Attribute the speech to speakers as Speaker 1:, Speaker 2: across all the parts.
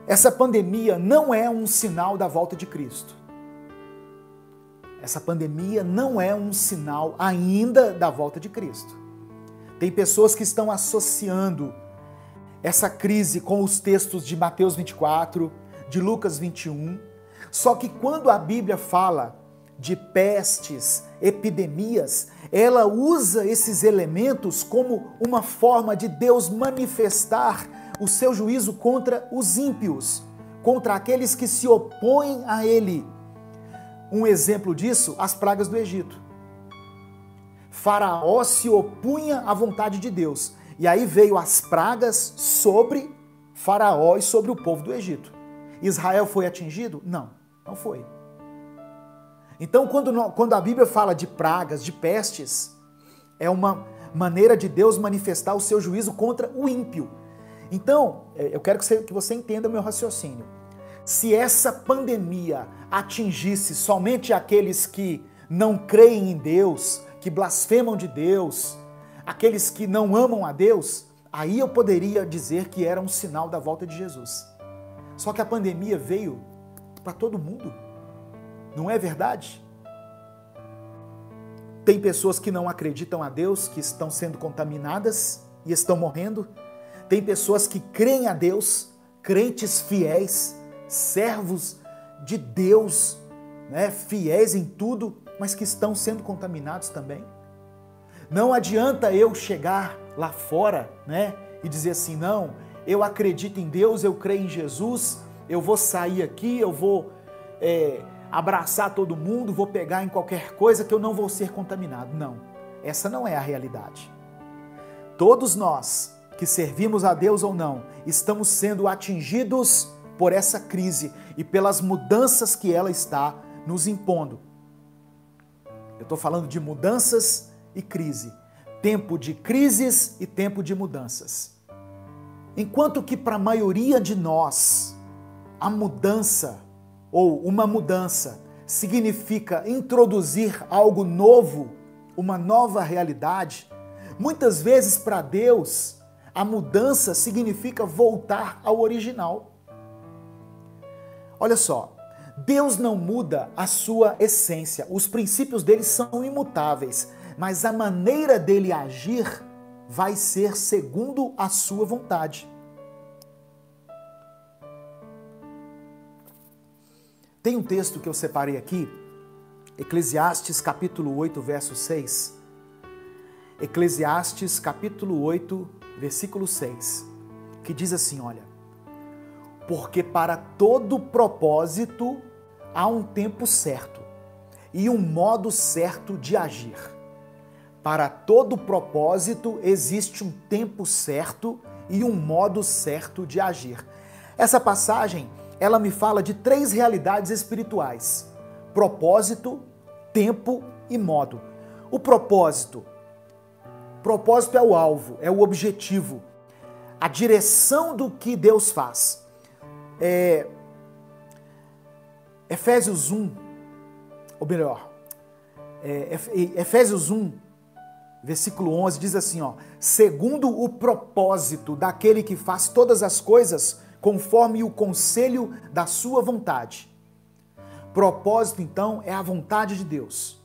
Speaker 1: essa pandemia não é um sinal da volta de Cristo. Essa pandemia não é um sinal ainda da volta de Cristo. Tem pessoas que estão associando essa crise com os textos de Mateus 24, de Lucas 21. Só que quando a Bíblia fala de pestes, epidemias, ela usa esses elementos como uma forma de Deus manifestar o seu juízo contra os ímpios, contra aqueles que se opõem a Ele. Um exemplo disso, as pragas do Egito. Faraó se opunha à vontade de Deus. E aí veio as pragas sobre Faraó e sobre o povo do Egito. Israel foi atingido? Não, não foi. Então, quando a Bíblia fala de pragas, de pestes, é uma maneira de Deus manifestar o seu juízo contra o ímpio. Então, eu quero que você entenda o meu raciocínio. Se essa pandemia atingisse somente aqueles que não creem em Deus, que blasfemam de Deus, aqueles que não amam a Deus, aí eu poderia dizer que era um sinal da volta de Jesus. Só que a pandemia veio para todo mundo. Não é verdade? Tem pessoas que não acreditam a Deus, que estão sendo contaminadas e estão morrendo. Tem pessoas que creem a Deus, crentes fiéis, servos de Deus, né, fiéis em tudo, mas que estão sendo contaminados também. Não adianta eu chegar lá fora, né, e dizer assim, não, eu acredito em Deus, eu creio em Jesus, eu vou sair aqui, eu vou abraçar todo mundo, vou pegar em qualquer coisa que eu não vou ser contaminado. Não, essa não é a realidade. Todos nós que servimos a Deus ou não, estamos sendo atingidos por essa crise e pelas mudanças que ela está nos impondo. Eu estou falando de mudanças e crise. Tempo de crises e tempo de mudanças. Enquanto que para a maioria de nós, a mudança ou uma mudança significa introduzir algo novo, uma nova realidade, muitas vezes para Deus, a mudança significa voltar ao original. Olha só, Deus não muda a sua essência, os princípios dele são imutáveis, mas a maneira dele agir vai ser segundo a sua vontade. Tem um texto que eu separei aqui, Eclesiastes capítulo 8, verso 6. Eclesiastes capítulo 8, versículo 6, que diz assim, olha, porque para todo propósito há um tempo certo e um modo certo de agir. Para todo propósito existe um tempo certo e um modo certo de agir. Essa passagem, ela me fala de 3 realidades espirituais: propósito, tempo e modo. O propósito é o alvo, é o objetivo, a direção do que Deus faz. Efésios 1, ou melhor, Efésios 1, versículo 11, diz assim, ó, segundo o propósito daquele que faz todas as coisas conforme o conselho da sua vontade. Propósito, então, é a vontade de Deus.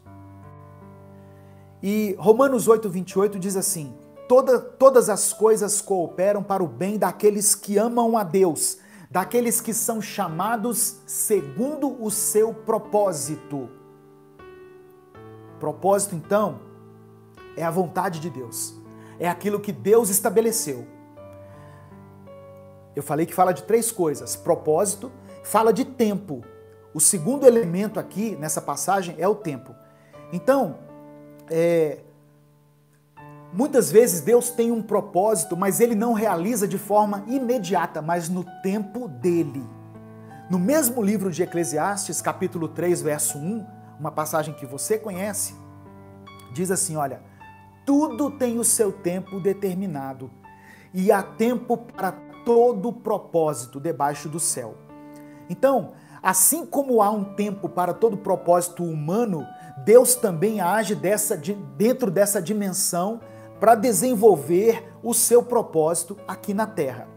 Speaker 1: E Romanos 8, 28 diz assim, todas as coisas cooperam para o bem daqueles que amam a Deus, daqueles que são chamados segundo o seu propósito. Propósito, então, é a vontade de Deus. É aquilo que Deus estabeleceu. Eu falei que fala de 3 coisas. Propósito, fala de tempo. O segundo elemento aqui, nessa passagem, é o tempo. Então, muitas vezes Deus tem um propósito, mas Ele não realiza de forma imediata, mas no tempo dEle. No mesmo livro de Eclesiastes, capítulo 3, verso 1, uma passagem que você conhece, diz assim, olha, tudo tem o seu tempo determinado e há tempo para todo propósito debaixo do céu. Então, assim como há um tempo para todo propósito humano, Deus também age dentro dessa dimensão para desenvolver o seu propósito aqui na Terra.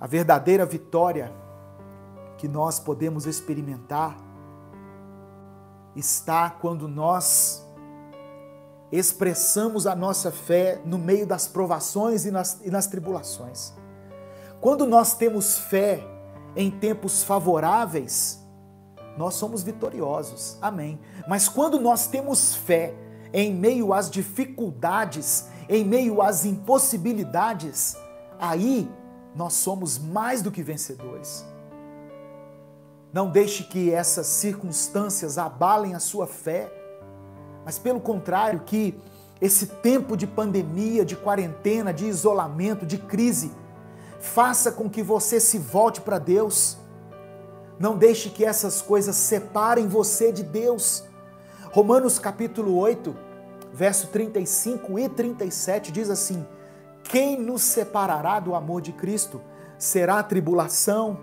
Speaker 1: A verdadeira vitória que nós podemos experimentar está quando nós expressamos a nossa fé no meio das provações e nas tribulações. Quando nós temos fé em tempos favoráveis, nós somos vitoriosos, amém. Mas quando nós temos fé em meio às dificuldades, em meio às impossibilidades, aí nós somos mais do que vencedores. Não deixe que essas circunstâncias abalem a sua fé, mas pelo contrário, que esse tempo de pandemia, de quarentena, de isolamento, de crise, faça com que você se volte para Deus. Não deixe que essas coisas separem você de Deus. Romanos capítulo 8, verso 35 e 37 diz assim: quem nos separará do amor de Cristo? Será tribulação,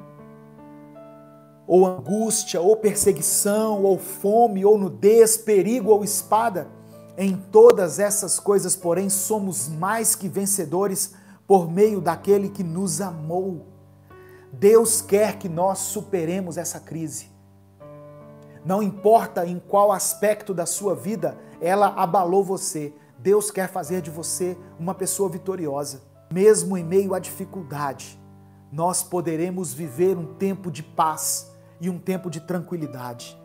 Speaker 1: ou angústia, ou perseguição, ou fome, ou nudez, perigo ou espada? Em todas essas coisas, porém, somos mais que vencedores por meio daquele que nos amou. Deus quer que nós superemos essa crise. Não importa em qual aspecto da sua vida ela abalou você, Deus quer fazer de você uma pessoa vitoriosa. Mesmo em meio à dificuldade, nós poderemos viver um tempo de paz e um tempo de tranquilidade.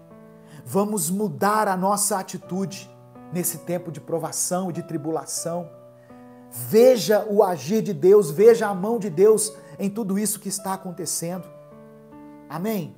Speaker 1: Vamos mudar a nossa atitude nesse tempo de provação e de tribulação. Veja o agir de Deus, veja a mão de Deus em tudo isso que está acontecendo. Amém?